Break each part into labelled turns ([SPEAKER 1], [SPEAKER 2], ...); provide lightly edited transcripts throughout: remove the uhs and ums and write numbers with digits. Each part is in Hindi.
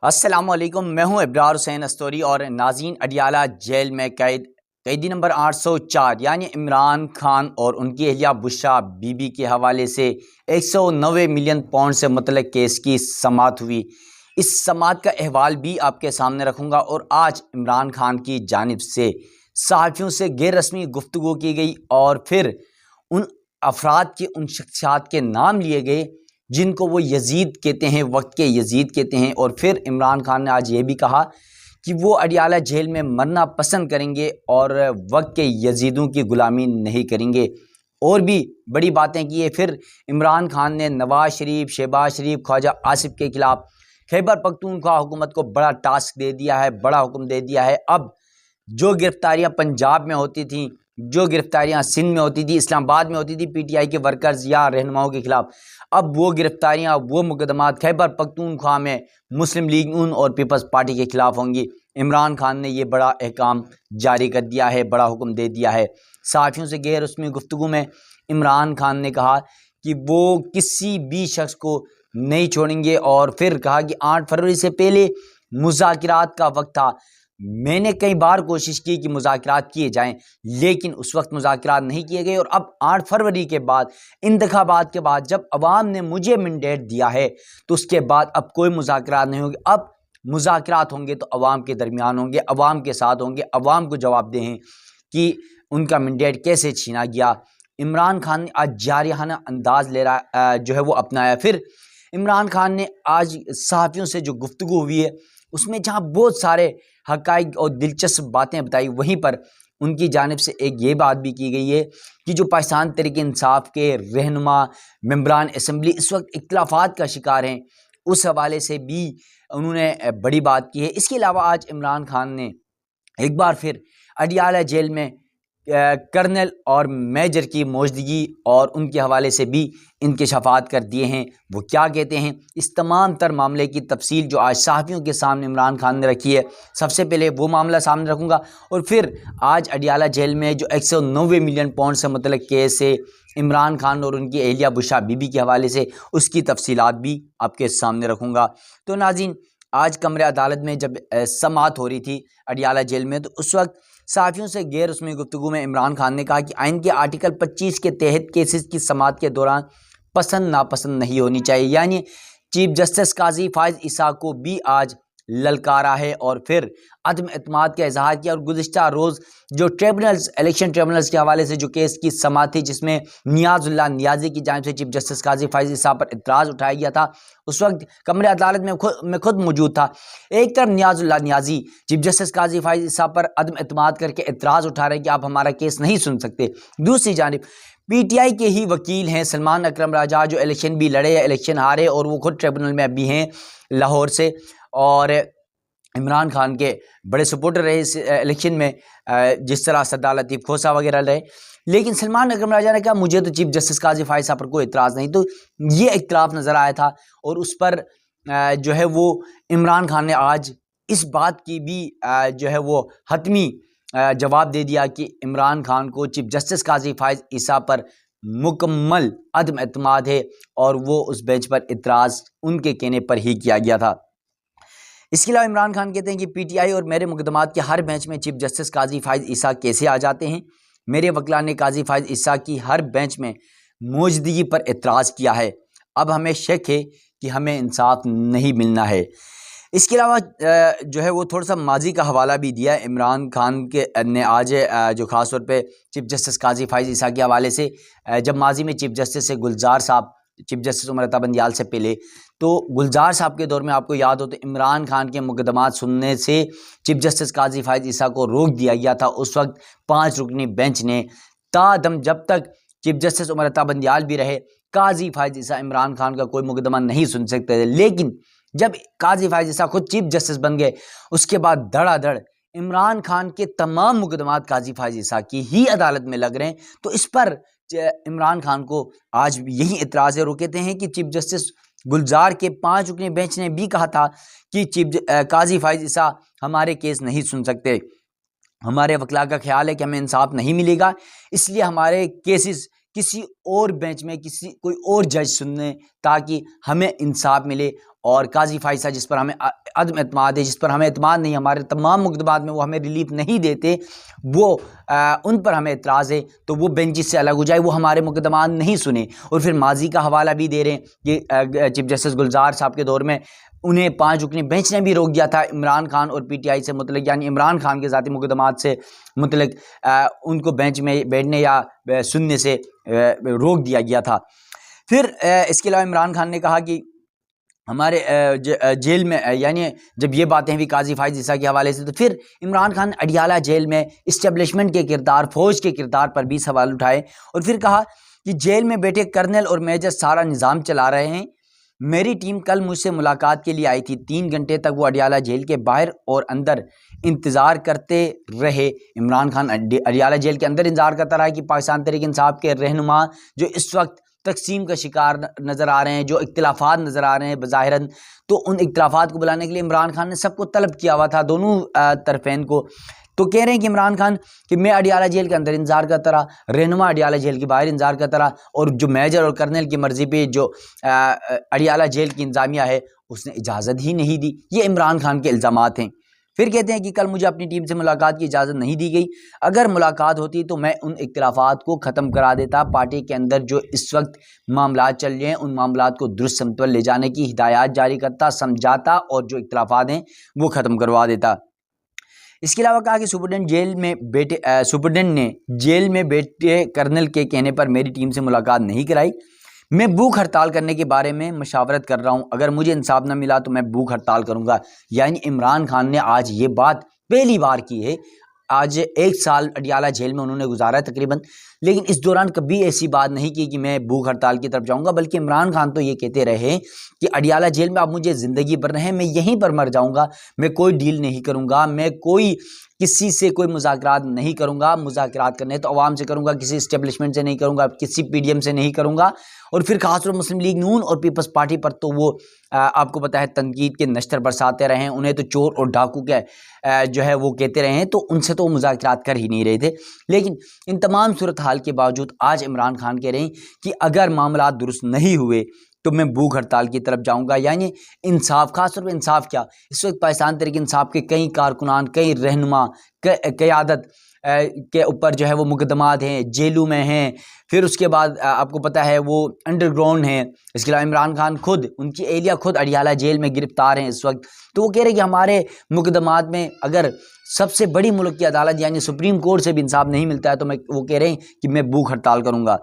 [SPEAKER 1] अस्सलामुअलैकुम, मैं हूं इब्रार हुसैन अस्तोरी और नाज़रीन, अडियाला जेल में कैदी नंबर 804 यानी इमरान खान और उनकी अहलिया बुशरा बीबी के हवाले से 190 मिलियन पाउंड से मुतल्लिक़ केस की समाअत हुई। इस समाअत का अहवाल भी आपके सामने रखूँगा और आज इमरान खान की जानिब से सहाफ़ियों से गैर रस्मी गुफ्तगू की गई और फिर उन अफराद के, उन शख्सियात के नाम लिए गए जिनको वो यजीद कहते हैं, वक्त के यजीद कहते हैं। और फिर इमरान खान ने आज ये भी कहा कि वो अडियाला जेल में मरना पसंद करेंगे और वक्त के यजीदों की ग़ुलामी नहीं करेंगे। और भी बड़ी बातें की है। फिर इमरान खान ने नवाज शरीफ, शहबाज शरीफ, ख्वाजा आसिफ के ख़िलाफ़ खैबर पख्तूनख्वा हुकूमत को बड़ा टास्क दे दिया है, बड़ा हुक्म दे दिया है। अब जो गिरफ्तारियां पंजाब में होती थीं, जो गिरफ्तारियां सिंध में होती थी, इस्लामाबाद में होती थी पीटीआई के वर्कर्स या रहनुमाओं के खिलाफ, अब वो गिरफ्तारियां, वो मुकदमात खैबर पख्तूनख्वा में मुस्लिम लीग नून और पीपल्स पार्टी के खिलाफ होंगी। इमरान खान ने ये बड़ा अहकाम जारी कर दिया है, बड़ा हुक्म दे दिया है। सहाफ़ियों से गैर रस्मी गुफ्तगू में इमरान खान ने कहा कि वो किसी भी शख्स को नहीं छोड़ेंगे और फिर कहा कि 8 फरवरी से पहले मुज़ाकिरात का वक्त था। मैंने कई बार कोशिश की कि मुज़ाकिरात किए जाएं, लेकिन उस वक्त मुज़ाकिरात नहीं किए गए और अब 8 फरवरी के बाद, इंतखाबात के बाद, जब अवाम ने मुझे मैंडेट दिया है तो उसके बाद अब कोई मुज़ाकिरात नहीं होंगे। अब मुज़ाकिरात होंगे तो अवाम के दरमियान होंगे, अवाम के साथ होंगे, अवाम को जवाब दें कि उनका मैंडेट कैसे छीना गया। इमरान खान ने आज जारिहाना अंदाज़ जो है वो अपनाया। फिर इमरान खान ने आज सहाफ़ियों से जो गुफ्तगू हुई है उसमें जहाँ बहुत सारे हक़ाइक़ और दिलचस्प बातें बताई, वहीं पर उनकी जानिब से एक ये बात भी की गई है कि जो पाकिस्तान तहरीक इंसाफ के रहनुमा मेंबरान असम्बली इस वक्त इख्तिलाफ़ात का शिकार हैं, उस हवाले से भी उन्होंने बड़ी बात की है। इसके अलावा आज इमरान खान ने एक बार फिर अडियाला जेल में कर्नल और मेजर की मौजूदगी और उनके हवाले से भी इंकशाफात कर दिए हैं। वो क्या कहते हैं, इस तमाम तर मामले की तफसील जो आज सहाफ़ियों के सामने इमरान खान ने रखी है, सबसे पहले वो मामला सामने रखूँगा और फिर आज अडियाला जेल में जो 190 मिलियन पाउंड से मुतल्लिक़ केस है इमरान खान और उनकी अहलिया बुशरा बीबी के हवाले से, उसकी तफसीलात भी आपके सामने रखूँगा। तो नाज़रीन, आज कमरे अदालत में जब समाअत हो रही थी अडियाला जेल में, तो उस वक्त सहाफ़ियों से गैर रस्मी गुफ्तगू में इमरान खान ने कहा कि आइन के आर्टिकल 25 के तहत केसेस की समाअत के दौरान पसंद नापसंद नहीं होनी चाहिए। यानी चीफ जस्टिस काजी फायज़ ईसा को भी आज ललकारा है और फिर अदम एतमाद का इजहार किया। और गुज़िश्ता रोज़ जो ट्रिब्यूनल्स, इलेक्शन ट्रिब्यूनल्स के हवाले से जो केस की समाअत थी जिसमें नियाज़ुल्लाह नियाज़ी की जानिब से चीफ जस्टिस काजी फायज़ ईसा पर इतराज़ उठाया गया था, उस वक्त कमरे अदालत में खुद मौजूद था। एक तरफ नियाज़ुल्लाह नियाज़ी चीफ जस्टिस काजी फायज़ ईसा पर अदम एतमाद करके इतराज़ उठा रहे हैं कि आप हमारा केस नहीं सुन सकते। दूसरी जानिब पीटीआई के ही वकील हैं सलमान अकरम राजा, जो इलेक्शन भी लड़े, इलेक्शन हारे और वो खुद ट्रिब्यूनल में भी हैं लाहौर से और इमरान खान के बड़े सपोर्टर रहे इस इलेक्शन में, जिस तरह सरदार लतीफ़ खोसा वगैरह रहे। लेकिन सलमान अकरम राजा ने कहा मुझे तो चीफ जस्टिस काजी फायज़ साहब पर कोई इतराज़ नहीं। तो ये इख्तिलाफ नज़र आया था और उस पर जो है वो इमरान खान ने आज इस बात की भी जो है वो हतमी जवाब दे दिया कि इमरान खान को चीफ जस्टिस काजी फायज़ ईसा पर मुकम्मल अदम एतमाद है और वो उस बेंच पर इतराज़ उनके कहने पर ही किया गया था। इसके अलावा इमरान खान कहते हैं कि पीटीआई और मेरे मुकदमात के हर बेंच में चीफ जस्टिस काजी फायज़ ईसा कैसे आ जाते हैं। मेरे वकील ने काजी फायज़ ईसा की हर बेंच में मौजूदगी पर इतराज़ किया है। अब हमें शक है कि हमें इंसाफ नहीं मिलना है। इसके अलावा जो है वो थोड़ा सा माजी का हवाला भी दिया इमरान खान के ने आज, जो ख़ास तौर पे चीफ जस्टिस काजी फायज़ ईसा के हवाले से, जब माजी में चीफ जस्टिस से गुलजार साहब, चीफ जस्टिस उमर अता बंदियाल से पहले, तो गुलजार साहब के दौर में आपको याद हो तो इमरान खान के मुकदमात सुनने से चीफ जस्टिस काजी फायज़ ईसा को रोक दिया गया था। उस वक्त 5 रुकनी बेंच ने तादम जब तक चीफ जस्टिस उमर अता बंदियाल भी रहे, काजी फायज़ ईसा इमरान खान का कोई मुकदमा नहीं सुन सकते थे। लेकिन जब काजी फायज़ ईसा खुद चीफ जस्टिस बन गए, उसके बाद धड़ाधड़ इमरान खान के तमाम मुकदमात काजी फायज़ ईसा की ही अदालत में लग रहे हैं। तो इस पर इमरान खान को आज यही इतराज़ है। वो कहते हैं कि चीफ जस्टिस गुलजार के 5 रुकनी बेंच ने भी कहा था कि काजी फायज़ ईसा हमारे केस नहीं सुन सकते। हमारे वकील का ख्याल है कि हमें इंसाफ नहीं मिलेगा, इसलिए हमारे केसेस किसी और बेंच में कोई और जज सुनने, ताकि हमें इंसाफ मिले। और काजी फाइसा जिस पर हमें अदम एतमाद है, जिस पर हमें एतमाद नहीं, हमारे तमाम मुकदमात में वो हमें रिलीफ नहीं देते, वो उन पर हमें एतराज़ है, तो वो बेंच से अलग हो जाए, वो हमारे मुकदमात नहीं सुने। और फिर माजी का हवाला भी दे रहे हैं कि चीफ जस्टिस गुलजार साहब के दौर में उन्हें 5 रुकनी बेंच ने भी रोक दिया था इमरान खान और पीटीआई से मुतल्लिक, यानी इमरान खान के ज़ाती मुकदमात से मुतल्लिक उनको बेंच में बैठने या सुनने से रोक दिया गया था। फिर इसके अलावा इमरान खान ने कहा कि हमारे जेल में, यानी जब ये बातें हुई काजी फाइज़ा के हवाले से, तो फिर इमरान खान अडियाला जेल में इस्टेब्लिशमेंट के किरदार, फौज के किरदार पर भी सवाल उठाए। और फिर कहा कि जेल में बैठे कर्नल और मेजर सारा निज़ाम चला रहे हैं। मेरी टीम कल मुझसे मुलाकात के लिए आई थी। 3 घंटे तक वो अडियाला जेल के बाहर और अंदर इंतज़ार करते रहे। इमरान खान अडियाला जेल के अंदर इंतज़ार करता रहा कि पाकिस्तान तहरीक इंसाफ के रहनुमा जो इस वक्त तकसीम का शिकार नज़र आ रहे हैं, जो इख्तिलाफात नज़र आ रहे हैं बज़ाहिरन, तो उन इख्तिलाफात को बुलाने के लिए इमरान खान ने सबको तलब किया हुआ था, दोनों तरफेन को। तो कह रहे हैं कि इमरान खान कि मैं अडियाला जेल के अंदर इंतजार करता रहा, रहनुमा अडियाला जेल के बाहर इंतजार करता रहा, और जो मेजर और कर्नल की मर्जी पे जो अडियाला जेल की इंतजामिया है उसने इजाज़त ही नहीं दी। ये इमरान खान के इल्ज़ामात हैं। फिर कहते हैं कि कल मुझे अपनी टीम से मुलाकात की इजाज़त नहीं दी गई। अगर मुलाकात होती तो मैं उन इख्तिलाफात को ख़त्म करा देता। पार्टी के अंदर जो इस वक्त मामलात चल रहे हैं उन मामलात को दुरुस्त समत पर ले जाने की हिदायत जारी करता, समझाता और जो इख्तिलाफात हैं वो ख़त्म करवा देता। इसके अलावा कहा कि सुपरडेंट ने जेल में बैठे कर्नल के कहने पर मेरी टीम से मुलाकात नहीं कराई। मैं भूख हड़ताल करने के बारे में मशावरत कर रहा हूं। अगर मुझे इंसाफ न मिला तो मैं भूख हड़ताल करूंगा। यानी इमरान खान ने आज ये बात पहली बार की है। आज 1 साल अडियाला जेल में उन्होंने गुजारा है तकरीबन, लेकिन इस दौरान कभी ऐसी बात नहीं की कि मैं भूख हड़ताल की तरफ जाऊंगा, बल्कि इमरान खान तो ये कहते रहे कि अडियाला जेल में आप मुझे ज़िंदगी भर रहें, मैं यहीं पर मर जाऊंगा, मैं कोई डील नहीं करूंगा, मैं कोई किसी से कोई मुज़ाकरात नहीं करूंगा। मुज़ाकरात करने तो अवाम से करूंगा, किसी इस्टेब्लिशमेंट से नहीं करूंगा, किसी पीडीएम से नहीं करूंगा। और फिर खासतौर मुस्लिम लीग नून और पीपल्स पार्टी पर तो वो आपको पता है तनकीद के नश्तर बरसाते रहे हैं, उन्हें तो चोर और डाकू के जो है वो कहते रहे हैं, तो उनसे तो मुज़ाकरात कर ही नहीं रहे थे। लेकिन इन तमाम सूरत हाल के बावजूद आज इमरान खान कह रहे हैं कि अगर मामला दुरुस्त नहीं हुए तो मैं भूख हड़ताल की तरफ जाऊंगा। यानी इंसाफ, खासतौर पर इंसाफ क्या, इस वक्त पाकिस्तान तहरीक इंसाफ के कई कारकुनान, कई रहनुमा, क़यादत के ऊपर जो है वो मुकदमात हैं, जेलों में हैं। फिर उसके बाद आपको पता है वो अंडरग्राउंड हैं। इसके अलावा इमरान खान खुद, उनकी एहलिया खुद अडियाला जेल में गिरफ्तार हैं इस वक्त। तो वो कह रहे हैं कि हमारे मुकदमात में अगर सबसे बड़ी मुल्क की अदालत यानी सुप्रीम कोर्ट से भी इंसाफ नहीं मिलता है तो वो कह रहे हैं कि मैं भूख हड़ताल करूँगा।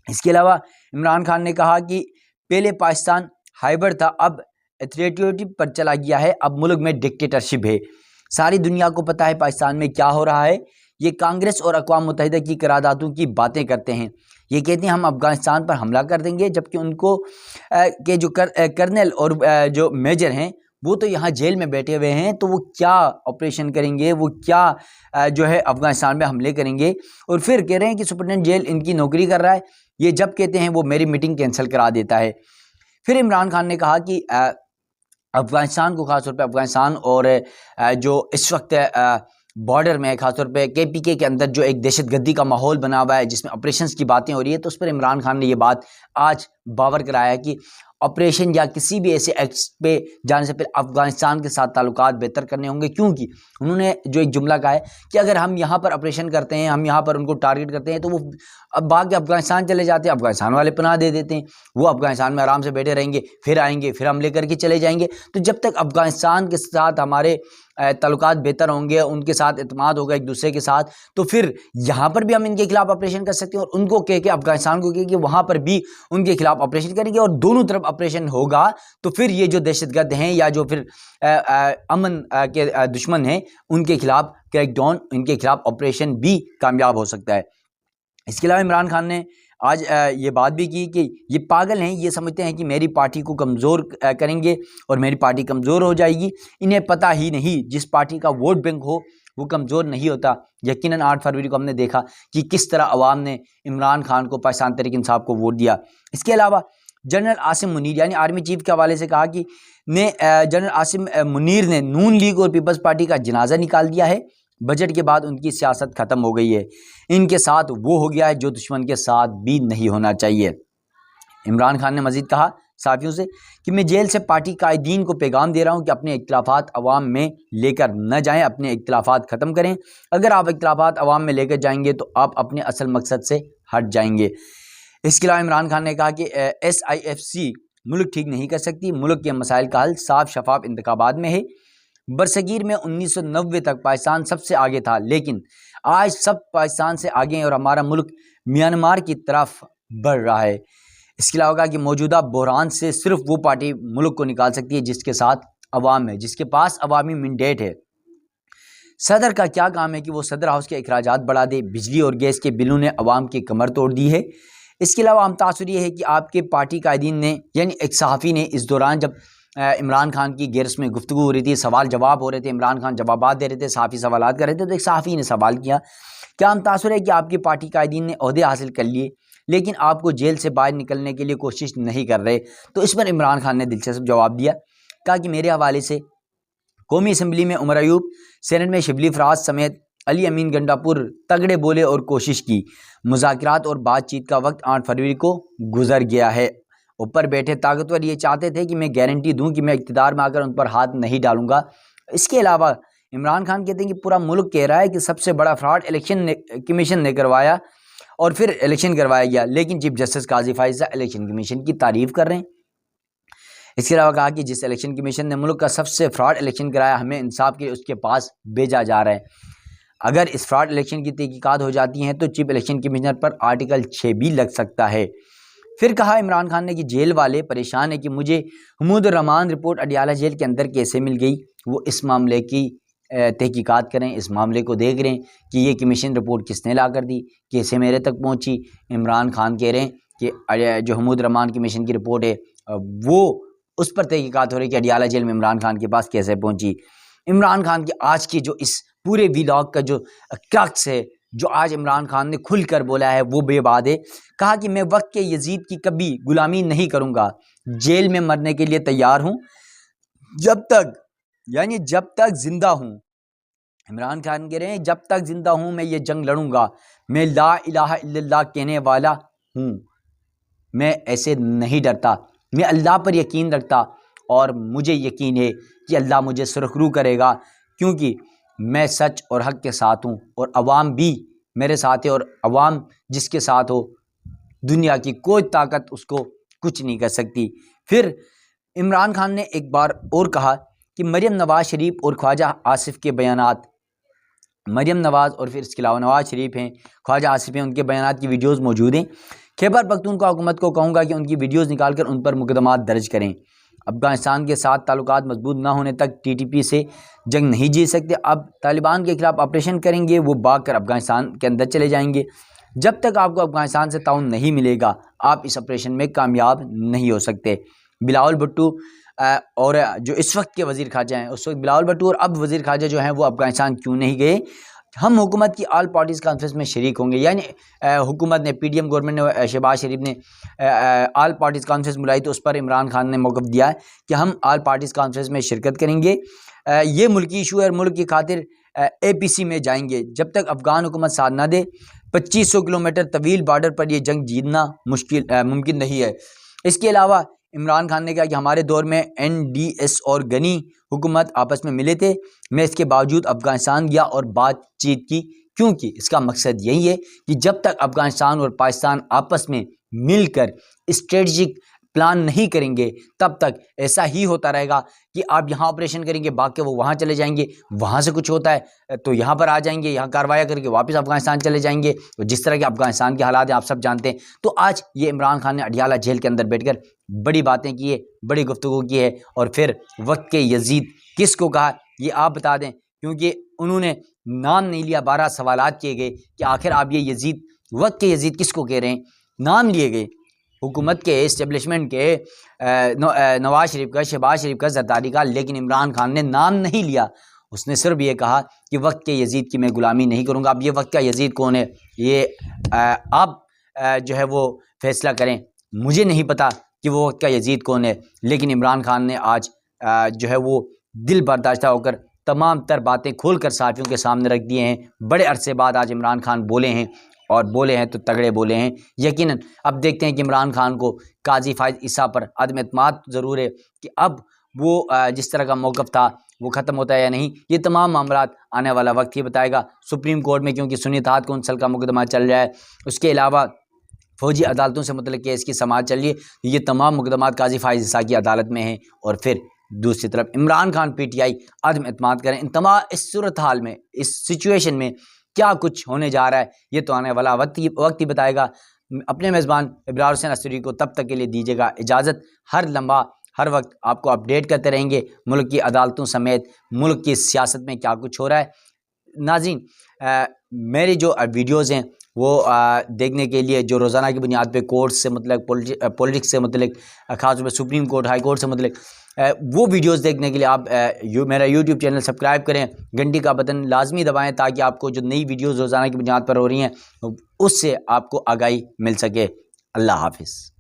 [SPEAKER 1] इसके अलावा इमरान खान ने कहा कि पहले पाकिस्तान हाइब्रिड था, अब एथॉरिटेटिव पर चला गया है, अब मुल्क में डिक्टेटरशिप है। सारी दुनिया को पता है पाकिस्तान में क्या हो रहा है। ये कांग्रेस और अक़वाम मुत्तहिदा की करारदादों की बातें करते हैं। ये कहते हैं हम अफ़गानिस्तान पर हमला कर देंगे, जबकि उनको के जो कर्नल और जो मेजर हैं वो तो यहाँ जेल में बैठे हुए हैं, तो वो क्या ऑपरेशन करेंगे, वो क्या जो है अफ़गानिस्तान में हमले करेंगे। और फिर कह रहे हैं कि सुपरडेंट जेल इनकी नौकरी कर रहा है, ये जब कहते हैं वो मेरी मीटिंग कैंसिल करा देता है। फिर इमरान खान ने कहा कि अफ़गानिस्तान को, खासतौर पे अफ़गानिस्तान और जो इस वक्त बॉर्डर में खासतौर पे KPK के अंदर जो एक दहशतगर्दी का माहौल बना हुआ है जिसमें ऑपरेशंस की बातें हो रही है, तो उस पर इमरान खान ने ये बात आज बावर कराया कि ऑपरेशन या किसी भी ऐसे एक्ट पे जाने से पहले अफ़गानिस्तान के साथ ताल्लुकात बेहतर करने होंगे, क्योंकि उन्होंने जो एक जुमला कहा है कि अगर हम यहाँ पर ऑपरेशन करते हैं, हम यहाँ पर उनको टारगेट करते हैं, तो वो अब भाग के अफ़गानिस्तान चले जाते हैं, अफ़गानिस्तान वाले पनाह दे देते हैं, वो अफ़गानिस्तान में आराम से बैठे रहेंगे, फिर आएंगे, फिर हमले करके चले जाएंगे। तो जब तक अफ़गानिस्तान के साथ हमारे ताल्लुकात बेहतर होंगे, उनके साथ इत्मीनान होगा एक दूसरे के साथ, तो फिर यहाँ पर भी हम इनके खिलाफ ऑपरेशन कर सकते हैं और उनको कह के अफ़गानिस्तान को कह के वहाँ पर भी उनके खिलाफ ऑपरेशन करेंगे और दोनों तरफ ऑपरेशन होगा। तो फिर ये जो दहशतगर्द हैं या जो फिर अमन के दुश्मन हैं उनके खिलाफ क्रैकडाउन, इनके खिलाफ ऑपरेशन भी कामयाब हो सकता है। इसके अलावा इमरान खान ने आज ये बात भी की कि ये पागल हैं, ये समझते हैं कि मेरी पार्टी को कमज़ोर करेंगे और मेरी पार्टी कमज़ोर हो जाएगी। इन्हें पता ही नहीं जिस पार्टी का वोट बैंक हो वो कमज़ोर नहीं होता। यकीनन 8 फरवरी को हमने देखा कि किस तरह अवाम ने इमरान खान को, पाकिस्तान तहरीक इंसाफ को वोट दिया। इसके अलावा जनरल आसिम मुनीर यानी आर्मी चीफ के हवाले से कहा कि जनरल आसिम मुनीर ने नून लीग और पीपल्स पार्टी का जनाजा निकाल दिया है। बजट के बाद उनकी सियासत ख़त्म हो गई है। इनके साथ वो हो गया है जो दुश्मन के साथ भी नहीं होना चाहिए। इमरान खान ने मजीद कहा साथियों से कि मैं जेल से पार्टी कायदीन को पैगाम दे रहा हूं कि अपने इख्तिलाफात अवाम में लेकर न जाएं, अपने इख्तिलाफात ख़त्म करें। अगर आप इख्तिलाफात अवाम में लेकर जाएंगे तो आप अपने असल मकसद से हट जाएंगे। इसके अलावा इमरान खान ने कहा कि SIFC मुल्क ठीक नहीं कर सकती, मुल्क के मसाइल का हल साफ शफाफ इंतखाबात में है। बरसगीर में 1990 तक पाकिस्तान सबसे आगे था, लेकिन आज सब पाकिस्तान से आगे हैं और हमारा मुल्क म्यांमार की तरफ बढ़ रहा है। इसके अलावा कहा कि मौजूदा बहरान से सिर्फ वो पार्टी मुल्क को निकाल सकती है जिसके साथ अवाम है, जिसके पास अवामी मैंडेट है। सदर का क्या काम है कि वो सदर हाउस के अखराजात बढ़ा दे। बिजली और गैस के बिलों ने अवाम की कमर तोड़ दी है। इसके अलावा हम तासुर ये है कि आपके पार्टी कायदीन ने यानी एक सहाफ़ी ने इस दौरान जब इमरान खान की गिरस में गुफ्तगू हो रही थी, सवाल जवाब हो रहे थे, इमरान खान जवाबात दे रहे थे, सहाफ़ी सवालात कर रहे थे, तो एक सहाफ़ी ने सवाल किया, क्या हम तासुर है कि आपकी पार्टी कायदीन ने ओहदे हासिल कर लिए लेकिन आपको जेल से बाहर निकलने के लिए कोशिश नहीं कर रहे? तो इस पर इमरान खान ने दिलचस्प जवाब दिया। कहा कि मेरे हवाले से कौमी असम्बली में उमर अयूब, सेनेट में शिबली फराज समेत अली अमीन गंडापुर तगड़े बोले और कोशिश की। मुज़ाकरात और बातचीत का वक्त 8 फरवरी को गुजर गया है। ऊपर बैठे ताकतवर ये चाहते थे कि मैं गारंटी दूं कि मैं इक़्तिदार में आकर उन पर हाथ नहीं डालूंगा। इसके अलावा इमरान खान कहते हैं कि पूरा मुल्क कह रहा है कि सबसे बड़ा फ्रॉड इलेक्शन कमीशन ने करवाया और फिर इलेक्शन करवाया गया, लेकिन चीफ जस्टिस काजी फाइजा इलेक्शन कमीशन की तारीफ़ कर रहे हैं। इसके अलावा कहा कि जिस इलेक्शन कमीशन ने मुल्क का सबसे फ्रॉड इलेक्शन कराया, हमें इंसाफ के उसके पास भेजा जा रहा है। अगर इस फ्रॉड इलेक्शन की तहकीकात हो जाती हैं तो चीफ इलेक्शन कमिश्नर पर आर्टिकल 6 भी लग सकता है। फिर कहा इमरान खान ने कि जेल वाले परेशान है कि मुझे महमूद रहमान रिपोर्ट अडियाला जेल के अंदर कैसे मिल गई। वो इस मामले की तहकीकात करें, इस मामले को देख रहे हैं कि ये कमीशन रिपोर्ट किसने ला कर दी, कैसे मेरे तक पहुंची। इमरान खान कह रहे हैं कि जो महमूद रहमान कमीशन की रिपोर्ट है वो उस पर तहकीकात हो रही है कि अडियाला जेल में इमरान खान के पास कैसे पहुंची। इमरान खान की आज की जो इस पूरे व्लॉग का जो क्रक्स है, जो आज इमरान खान ने खुल कर बोला है, वो बेबाद है। कहा कि मैं वक्त के यजीद की कभी गुलामी नहीं करूँगा, जेल में मरने के लिए तैयार हूँ जब तक जिंदा हूँ। इमरान खान कह रहे हैं जब तक जिंदा हूँ मैं ये जंग लड़ूंगा, मैं ला इलाहा इल्लल्लाह कहने वाला हूँ, मैं ऐसे नहीं डरता, मैं अल्लाह पर यकीन रखता और मुझे यकीन है कि अल्लाह मुझे सुरखरू करेगा, क्योंकि मैं सच और हक के साथ हूँ और अवाम भी मेरे साथ है, और अवाम जिसके साथ हो दुनिया की कोई ताकत उसको कुछ नहीं कर सकती। फिर इमरान खान ने एक बार और कहा कि मरियम नवाज़ शरीफ और ख्वाजा आसिफ के बयानात, मरियम नवाज़ और फिर इसके अलावा नवाज़ शरीफ हैं, ख्वाजा आसिफ हैं, उनके बयानात की वीडियोज़ मौजूद हैं। खैबर पख्तूनख्वा हुकूमत को कहूँगा कि उनकी वीडियोज़ निकाल कर उन पर मुकदमात दर्ज करें। अफ़गानिस्तान के साथ ताल्लुकात मजबूत न होने तक TTP से जंग नहीं जीत सकते। अब तालिबान के खिलाफ ऑपरेशन करेंगे, वो भाग कर अफ़गानिस्तान के अंदर चले जाएंगे। जब तक आपको अफ़गानिस्तान से ताउन नहीं मिलेगा आप इस ऑपरेशन में कामयाब नहीं हो सकते। बिलावल भुट्टो और जो इस वक्त के वज़ीर ख़ारजा हैं, उस वक्त बिलावल भुट्टो और अब वज़ीर ख़ारजा जो हैं वो अफ़गानिस्तान क्यों नहीं गए? हम हुकूमत की ऑल पार्टीज़ कॉन्फ्रेंस में शरीक होंगे, यानी हुकूमत ने PDM गवर्नमेंट ने, शहबाज शरीफ ने ऑल पार्टीज़ कॉन्फ्रेंस बुलाई तो उस पर इमरान खान ने मौक़िफ़ दिया है कि हम ऑल पार्टीज़ कॉन्फ्रेंस में शिरकत करेंगे। ये मुल्की इशू है और मुल्क की खातिर APC में जाएंगे। जब तक अफ़गान हुकूमत साथ ना दे 2500 किलोमीटर तवील बॉर्डर पर यह जंग जीतना मुमकिन नहीं है। इसके अलावा इमरान खान ने कहा कि हमारे दौर में NDS और गनी हुकूमत आपस में मिले थे, मैं इसके बावजूद अफ़गानिस्तान गया और बातचीत की, क्योंकि इसका मकसद यही है कि जब तक अफ़गानिस्तान और पाकिस्तान आपस में मिलकर स्ट्रेटजिक प्लान नहीं करेंगे तब तक ऐसा ही होता रहेगा कि आप यहाँ ऑपरेशन करेंगे, भाग के वो वहाँ चले जाएंगे, वहाँ से कुछ होता है तो यहाँ पर आ जाएंगे, यहाँ कार्रवाई करके वापस अफ़गानिस्तान चले जाएंगे। तो जिस तरह के अफ़गानिस्तान के हालात हैं आप सब जानते हैं। तो आज ये इमरान खान ने अडियाला जेल के अंदर बैठकर बड़ी बातें की है, बड़ी गुफ्तगू की है, और फिर वक्त के यजीद किसको कहा ये आप बता दें, क्योंकि उन्होंने नाम नहीं लिया। 12 सवालात किए गए कि आखिर आप ये यजीद, वक्त के यजीद किसको कह रहे हैं? नाम लिए गए हुकूमत के, इस्टेब्लिशमेंट के, नवाज़ शरीफ का, शहबाज शरीफ का, जरदारी का, लेकिन इमरान खान ने नाम नहीं लिया। उसने सिर्फ ये कहा कि वक्त के यजीद की मैं गुलामी नहीं करूँगा। अब ये वक्त का यजीद कौन है ये आप जो है वो फैसला करें। मुझे नहीं पता कि वो वक्त का यजीद कौन है, लेकिन इमरान खान ने आज जो है वो दिल बर्दाश्ता होकर तमाम तर बातें खोलकर साथियों के सामने रख दिए हैं। बड़े अरसे बाद आज इमरान खान बोले हैं, और बोले हैं तो तगड़े बोले हैं यकीनन। अब देखते हैं कि इमरान खान को काजी फायद ईसा पर अदम एतमाद ज़रूर है कि अब वो जिस तरह का मौक़िफ़ था वो ख़त्म होता है या नहीं। ये तमाम मामलात आने वाला वक्त ही बताएगा। सुप्रीम कोर्ट में क्योंकि सुन्नी इत्तेहाद कौंसिल का मुकदमा चल रहा है, उसके अलावा फ़ौजी अदालतों से मुतल्लिक़ केस की समाअत चल रही है। ये तमाम मुकदमात काजी फायद ईसा की अदालत में हैं। और फिर दूसरी तरफ इमरान खान PTI अदम एतमाद करें। इस सूरत हाल में, इस सिचुएशन में क्या कुछ होने जा रहा है, ये तो आने वाला वक्त ही बताएगा। अपने मेज़बान इब्रार हुसैन अस्तूरी को तब तक के लिए दीजिएगा इजाज़त। हर लम्हा हर वक्त आपको अपडेट करते रहेंगे मुल्क की अदालतों समेत मुल्क की सियासत में क्या कुछ हो रहा है। नाज़रीन, मेरी जो वीडियोज़ हैं वो देखने के लिए, जो रोज़ाना की बुनियाद पे कोर्ट से मतलब पॉलिटिक्स से मतलब ख़ास तौर पर सुप्रीम कोर्ट, हाई कोर्ट से मतलब वो वीडियोस देखने के लिए आप मेरा यूट्यूब चैनल सब्सक्राइब करें, घंटी का बटन लाजमी दबाएं ताकि आपको जो नई वीडियोस रोज़ाना की बुनियाद पर हो रही हैं उससे आपको आगाही मिल सके। अल्लाह हाफ़िज़।